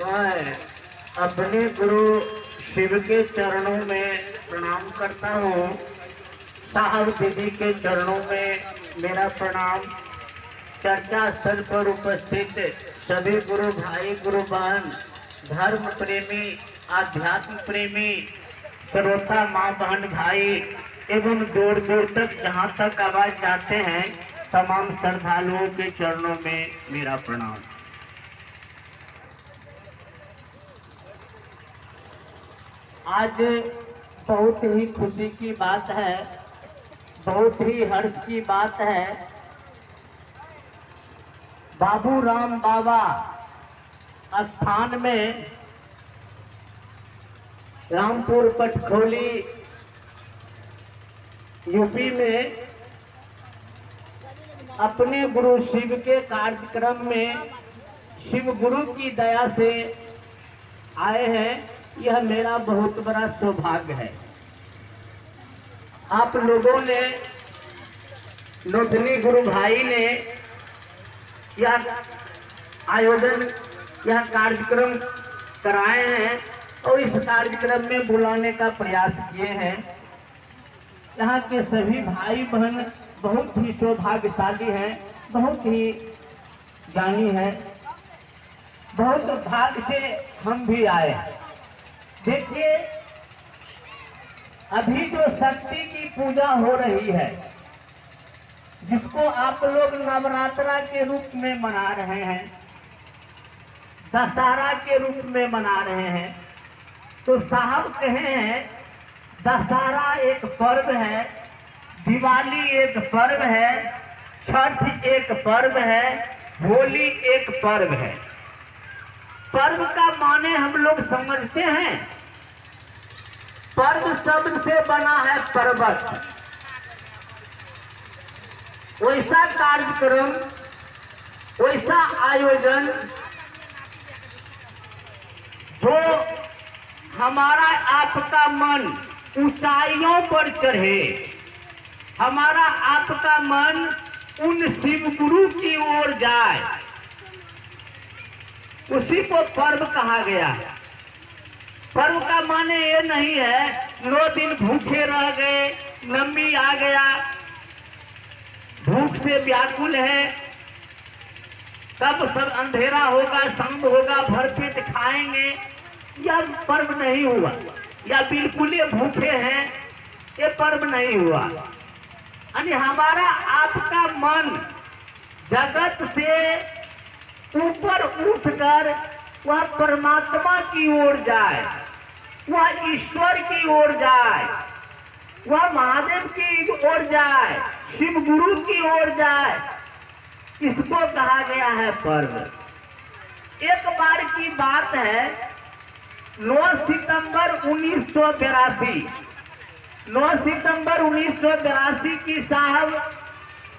मैं अपने गुरु शिव के चरणों में प्रणाम करता हूँ। साहब दीदी के चरणों में मेरा प्रणाम। चर्चा स्थल पर उपस्थित सभी गुरु भाई गुरु बहन, धर्म प्रेमी, आध्यात्म प्रेमी, श्रोता माँ बहन भाई एवं दूर दूर तक जहाँ तक आवाज जाते हैं, तमाम श्रद्धालुओं के चरणों में मेरा प्रणाम। आज बहुत ही खुशी की बात है, बहुत ही हर्ष की बात है। बाबू राम बाबा स्थान में रामपुर पटखोली यूपी में अपने गुरु शिव के कार्यक्रम में शिव गुरु की दया से आए हैं। यह मेरा बहुत बड़ा सौभाग्य है। आप लोगों ने, नौतनी गुरु भाई ने यह आयोजन, यह कार्यक्रम कराए हैं और इस कार्यक्रम में बुलाने का प्रयास किए हैं। यहाँ के सभी भाई बहन बहुत ही सौभाग्यशाली हैं, बहुत ही ज्ञानी हैं। बहुत भाग्य से हम भी आए हैं। देखिए, अभी जो शक्ति की पूजा हो रही है, जिसको आप लोग नवरात्रा के रूप में मना रहे हैं, दशहरा के रूप में मना रहे हैं, तो साहब कहे हैं दशहरा एक पर्व है, दिवाली एक पर्व है, छठ एक पर्व है, होली एक पर्व है। पर्व का माने हम लोग समझते हैं। पर्व शब्द से बना है पर्वत। वैसा कार्यक्रम, वैसा आयोजन जो हमारा आपका मन ऊंचाइयों पर चढ़े, हमारा आपका मन उन शिव गुरु की ओर जाए, उसी को पर्व कहा गया है। पर्व का माने ये नहीं है 9 दिन भूखे रह गए, नमी आ गया, भूख से व्याकुल है, तब सब अंधेरा होगा, शाम होगा, भरपेट खाएंगे, यह पर्व नहीं हुआ। या बिल्कुल ये भूखे हैं, ये पर्व नहीं हुआ। यानी हमारा आपका मन जगत से ऊपर उठकर वह परमात्मा की ओर जाए, वह ईश्वर की ओर जाए, वह महादेव की ओर जाए, शिव गुरु की ओर जाए, इसको कहा गया है पर्व। एक बार की बात है, 9 सितंबर 1982, 9 सितंबर 1982 की साहब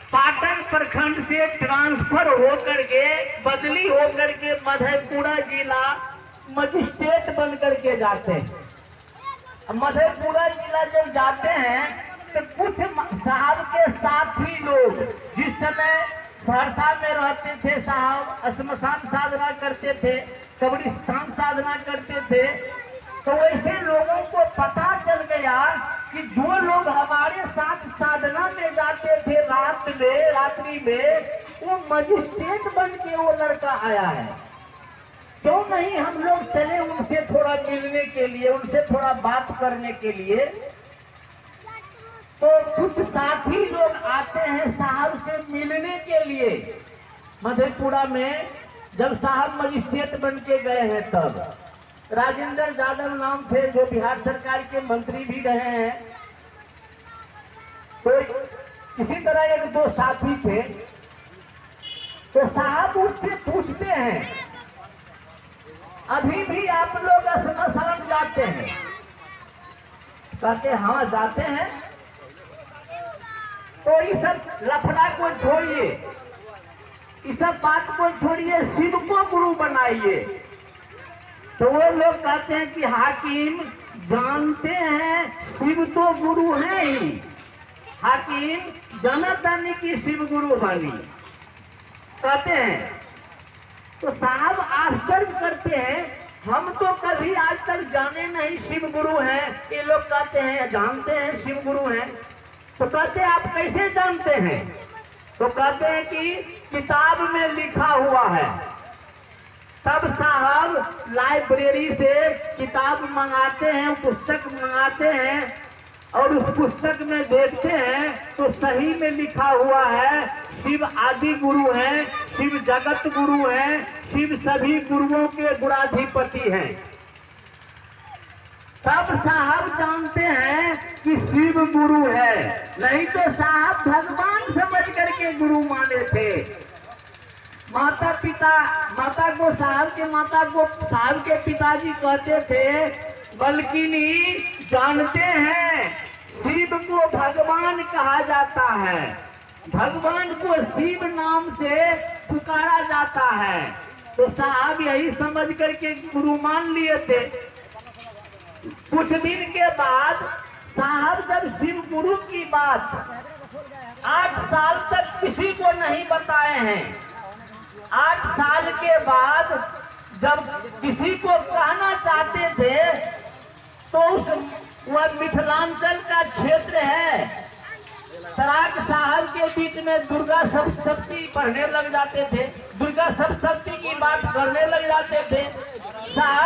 पाटन प्रखंड से ट्रांसफर होकर के, बदली होकर के मधेपुरा जिला मजिस्ट्रेट बन करके जाते हैं। मधेपुरा जिला जब जाते हैं तो कुछ साहब के साथी लोग, जिस समय सहरसा में रहते थे, साहब श्मशान साधना करते थे, कब्रिस्तान साधना करते थे, तो वैसे लोगों को पता चल गया कि जो लोग हमारे साथ साधना में जाते थे रात्रि में, वो मजिस्ट्रेट बन के वो लड़का आया है। क्यों नहीं हम लोग चले उनसे थोड़ा मिलने के लिए, उनसे थोड़ा बात करने के लिए। तो कुछ साथी लोग आते हैं साहब से मिलने के लिए मधेपुरा में। जब साहब मजिस्ट्रेट बन के गए हैं, तब राजेंद्र यादव नाम थे, जो बिहार सरकार के मंत्री भी रहे हैं। तो इसी तरह एक दो साथी थे, तो साहब उससे पूछते हैं, अभी भी आप लोग श्मशान जाते हैं? कहते हाँ जाते हैं। तो इस सब लफड़ा को छोड़िए, इस सब बात को छोड़िए, शिव को गुरु बनाइए। तो वो लोग कहते हैं कि हाकिम जानते हैं शिव तो गुरु है ही, हाकिम जनतानी की शिव गुरु बनी। कहते हैं तो साहब आश्चर्य करते हैं, हम तो कभी आज तक जाने नहीं शिव गुरु हैं। ये लोग कहते हैं जानते हैं शिव गुरु हैं। तो कहते हैं आप कैसे जानते हैं? तो कहते हैं कि किताब में लिखा हुआ है। तब साहब लाइब्रेरी से किताब मंगाते हैं, पुस्तक मंगाते हैं और उस पुस्तक में देखते हैं तो सही में लिखा हुआ है शिव आदि गुरु हैं, शिव जगत गुरु हैं, शिव सभी गुरुओं के गुणाधिपति हैं। तब साहब जानते हैं कि शिव गुरु है, नहीं तो साहब भगवान समझ करके गुरु माने थे। माता को साहब के पिताजी कहते थे, बल्किनी जानते हैं शिव को भगवान कहा जाता है, भगवान को शिव नाम से पुकारा जाता है। तो साहब यही समझ करके गुरु मान लिए थे। कुछ दिन के बाद साहब जब शिव गुरु की बात 8 साल तक किसी को नहीं बताए हैं, 8 साल के बाद जब किसी को कहना चाहते थे तो वह मिथिलांचल का क्षेत्र है, सराक साहब के बीच में दुर्गा सप्तशती पढ़ने लग जाते थे, दुर्गा सप्तशती की बात करने लग जाते थे। साहब